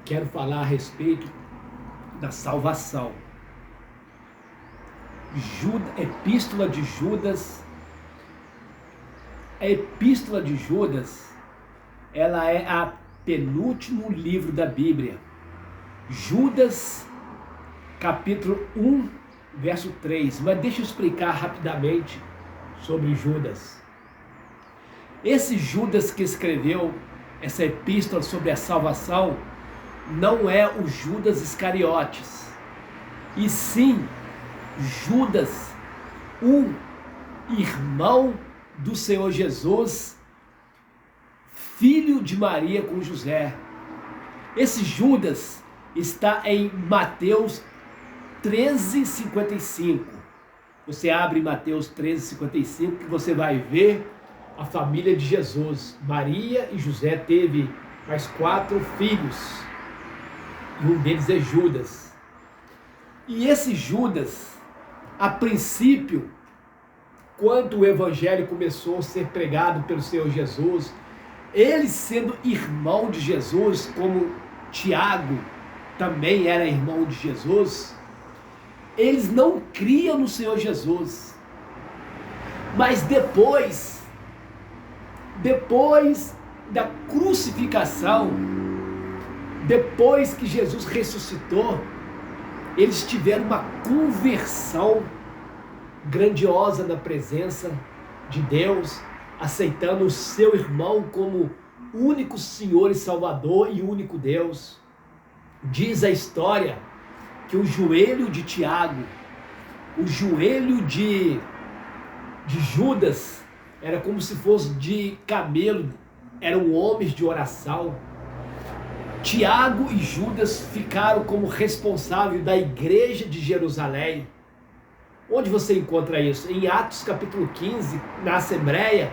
quero falar a respeito da salvação. Epístola de Judas. A Epístola de Judas, ela é a penúltimo livro da Bíblia. Judas, capítulo 1, verso 3. Mas deixa eu explicar rapidamente sobre Judas. Esse Judas que escreveu essa epístola sobre a salvação não é o Judas Iscariotes, e sim Judas, um irmão do Senhor Jesus, filho de Maria com José. Esse Judas está em Mateus 13:55. Você abre Mateus 13:55 que você vai ver a família de Jesus. Maria e José teve mais 4 filhos, e um deles é Judas. E esse Judas, a princípio, quando o evangelho começou a ser pregado pelo Senhor Jesus, ele sendo irmão de Jesus, como Tiago também era irmão de Jesus, eles não criam no Senhor Jesus. Mas depois da crucificação, depois que Jesus ressuscitou, eles tiveram uma conversão grandiosa na presença de Deus, aceitando o seu irmão como único Senhor e Salvador e único Deus. Diz a história que o joelho de Tiago, o joelho de Judas, era como se fosse de camelo, eram homens de oração. Tiago e Judas ficaram como responsáveis da igreja de Jerusalém. Onde você encontra isso? Em Atos capítulo 15, na Assembleia,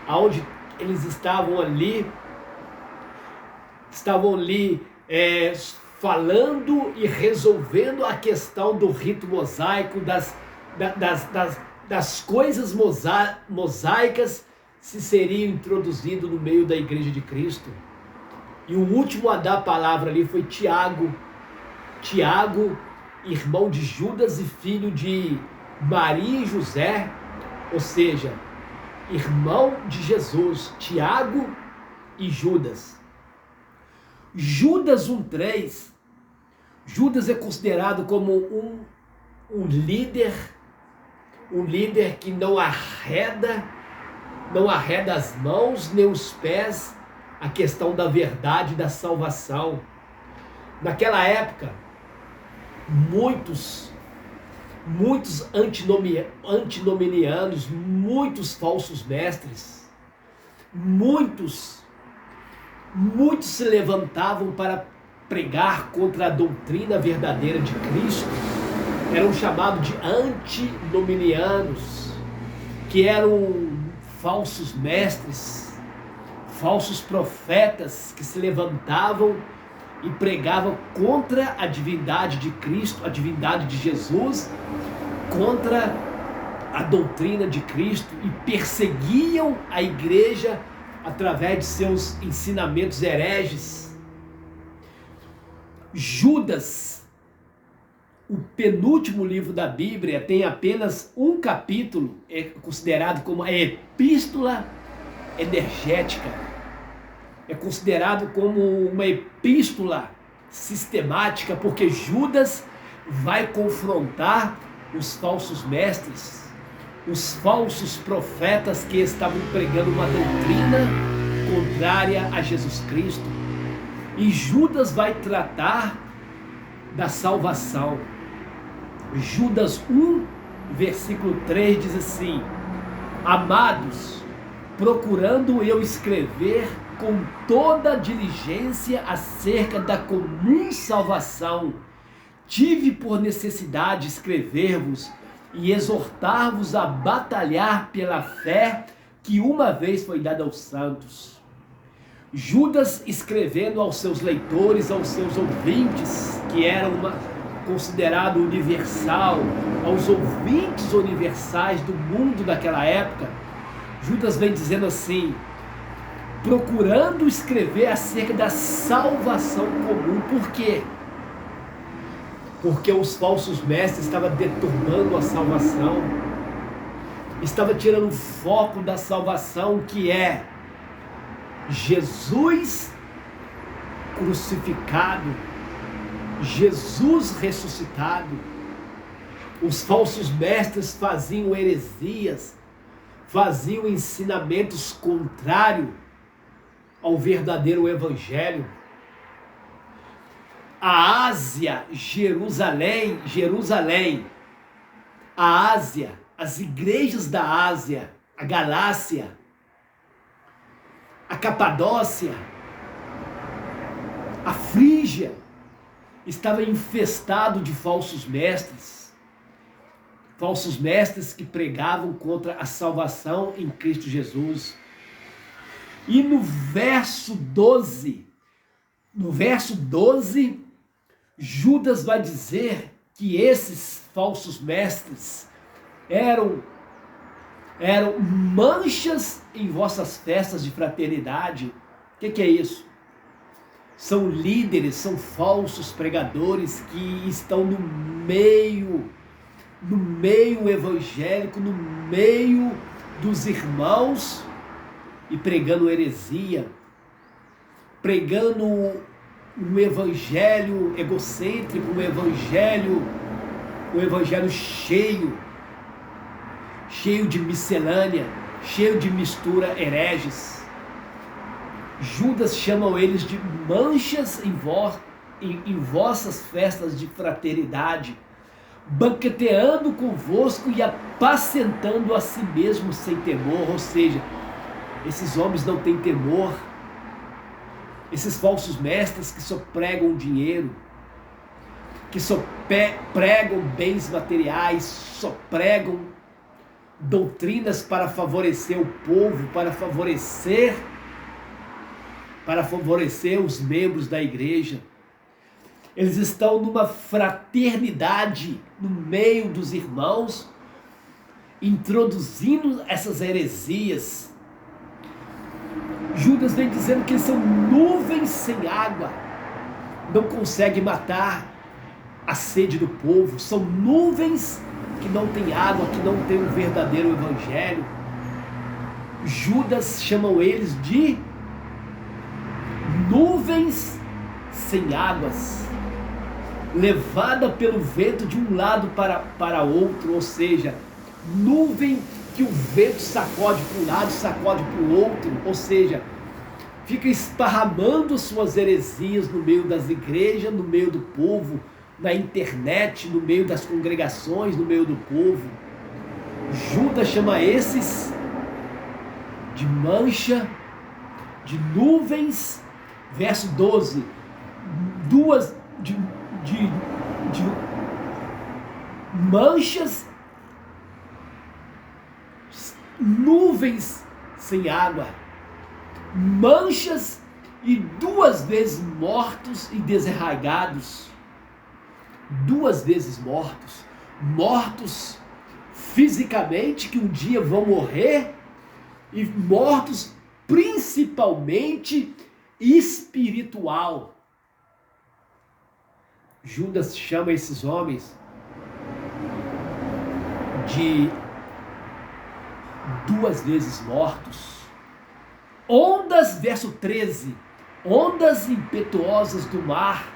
onde eles estavam ali falando e resolvendo a questão do rito mosaico, das coisas mosaicas se seriam introduzidas no meio da igreja de Cristo. E o último a dar a palavra ali foi Tiago. Tiago, irmão de Judas e filho de Maria e José, ou seja, irmão de Jesus, Tiago e Judas. Judas 1:3, Judas é considerado como um líder que não arreda as mãos nem os pés a questão da verdade da salvação. Naquela época, muitos antinomianos, muitos falsos mestres, muitos se levantavam para pregar contra a doutrina verdadeira de Cristo. Eram chamados de antinomianos, que eram falsos mestres, falsos profetas que se levantavam e pregavam contra a divindade de Cristo, a divindade de Jesus, contra a doutrina de Cristo, e perseguiam a igreja através de seus ensinamentos hereges. Judas, o penúltimo livro da Bíblia, tem apenas um capítulo, é considerado como a epístola energética. É considerado como uma epístola sistemática, porque Judas vai confrontar os falsos mestres, os falsos profetas que estavam pregando uma doutrina contrária a Jesus Cristo. E Judas vai tratar da salvação. Judas 1, versículo 3 diz assim: amados, procurando eu escrever com toda diligência acerca da comum salvação, tive por necessidade escrever-vos e exortar-vos a batalhar pela fé que uma vez foi dada aos santos. Judas escrevendo aos seus leitores, aos seus ouvintes, que eram considerado universal, aos ouvintes universais do mundo daquela época, Judas vem dizendo assim: procurando escrever acerca da salvação comum. Por quê? Porque os falsos mestres estavam deturpando a salvação, estavam tirando o foco da salvação, que é Jesus crucificado, Jesus ressuscitado. Os falsos mestres faziam heresias, faziam ensinamentos contrários ao verdadeiro evangelho. A Ásia, Jerusalém, a Ásia, as igrejas da Ásia, a Galácia, a Capadócia, a Frígia, estava infestado de falsos mestres que pregavam contra a salvação em Cristo Jesus. E no verso 12, Judas vai dizer que esses falsos mestres eram manchas em vossas festas de fraternidade. O que é isso? São líderes, são falsos pregadores que estão no meio evangélico, no meio dos irmãos, e pregando heresia, pregando um evangelho egocêntrico, um evangelho cheio de miscelânea, cheio de mistura hereges. Judas chamam eles de manchas em vossas festas de fraternidade, banqueteando convosco e apacentando a si mesmo sem temor. Ou seja, esses homens não têm temor. Esses falsos mestres que só pregam dinheiro, que só pregam bens materiais, só pregam doutrinas para favorecer o povo, para favorecer os membros da igreja. Eles estão numa fraternidade no meio dos irmãos, introduzindo essas heresias. Judas vem dizendo que eles são nuvens sem água, não conseguem matar a sede do povo, são nuvens que não têm água, que não têm o verdadeiro evangelho. Judas chamam eles de nuvens sem águas, levada pelo vento de um lado para outro. Ou seja, nuvem que o vento sacode para um lado, sacode para o outro. Ou seja, fica esparramando suas heresias no meio das igrejas, no meio do povo, na internet, no meio das congregações, no meio do povo. Judas chama esses de mancha, de nuvens. Verso 12, de manchas, nuvens sem água, manchas e 2 vezes mortos e desarraigados. 2 vezes mortos fisicamente, que um dia vão morrer, e mortos principalmente espiritual. Judas chama esses homens de 2 vezes mortos. Ondas, verso 13, ondas impetuosas do mar,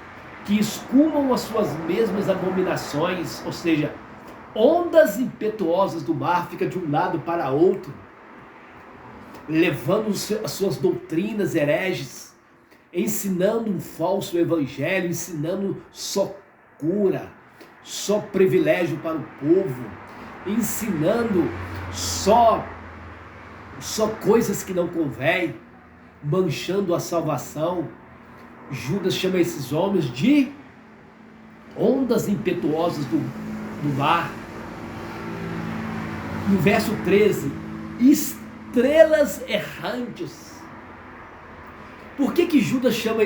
que escumam as suas mesmas abominações. Ou seja, ondas impetuosas do mar, fica de um lado para outro, levando as suas doutrinas hereges, ensinando um falso evangelho, ensinando só cura, só privilégio para o povo, ensinando só coisas que não convém, manchando a salvação. Judas chama esses homens de ondas impetuosas do mar. No verso 13, estrelas errantes. Por que Judas chama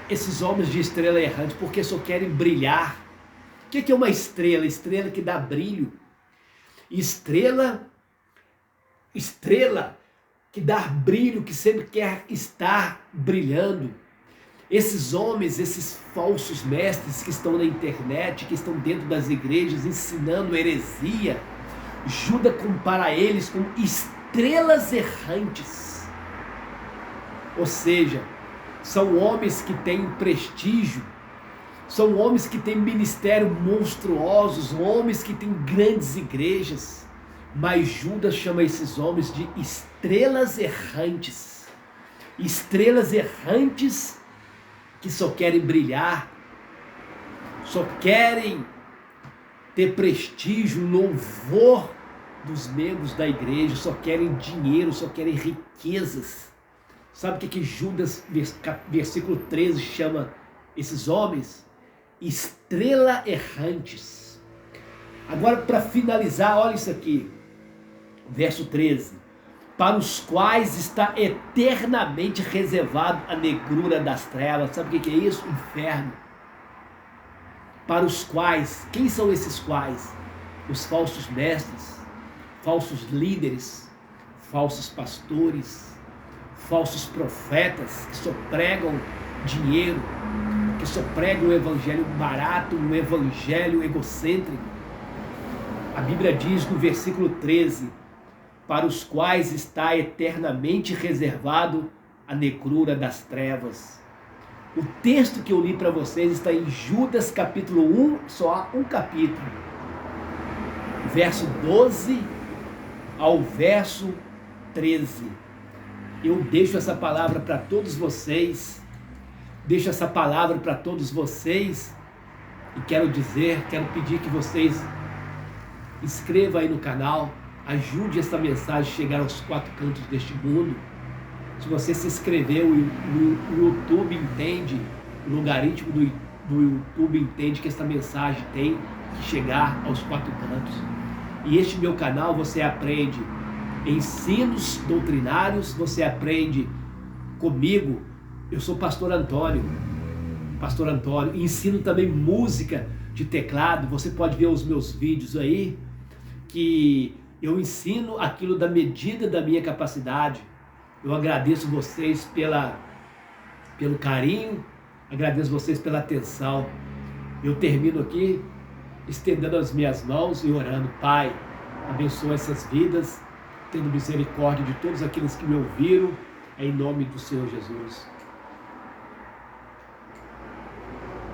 esses homens de estrela errante? Porque só querem brilhar. O que é uma estrela? Estrela que dá brilho. Estrela que dá brilho, que sempre quer estar brilhando. Esses homens, esses falsos mestres que estão na internet, que estão dentro das igrejas ensinando heresia, Judas compara eles com estrelas errantes. Ou seja, são homens que têm prestígio, são homens que têm ministérios monstruosos, homens que têm grandes igrejas, mas Judas chama esses homens de estrelas errantes. Estrelas errantes que só querem brilhar, só querem ter prestígio, louvor dos membros da igreja, só querem dinheiro, só querem riquezas. Sabe o que Judas, versículo 13, chama esses homens? Estrela errantes. Agora, para finalizar, olha isso aqui, verso 13. Para os quais está eternamente reservado a negrura das trevas. Sabe o que é isso? Inferno. Para os quais, quem são esses quais? Os falsos mestres, falsos líderes, falsos pastores, falsos profetas que só pregam dinheiro, que só pregam um evangelho barato, um evangelho egocêntrico. A Bíblia diz no versículo 13, para os quais está eternamente reservado a negrura das trevas. O texto que eu li para vocês está em Judas capítulo 1, só há um capítulo, verso 12 ao verso 13. Eu deixo essa palavra para todos vocês, e quero pedir que vocês inscrevam aí no canal, ajude essa mensagem a chegar aos 4 cantos deste mundo. Se você se inscreveu, o YouTube entende, o logaritmo do YouTube entende que essa mensagem tem que chegar aos 4 cantos. E este meu canal você aprende ensinos doutrinários, você aprende comigo. Eu sou pastor Antônio, ensino também música de teclado. Você pode ver os meus vídeos aí, que eu ensino aquilo da medida da minha capacidade. Eu agradeço vocês pelo carinho, agradeço vocês pela atenção. Eu termino aqui estendendo as minhas mãos e orando. Pai, abençoa essas vidas, tendo misericórdia de todos aqueles que me ouviram, em nome do Senhor Jesus.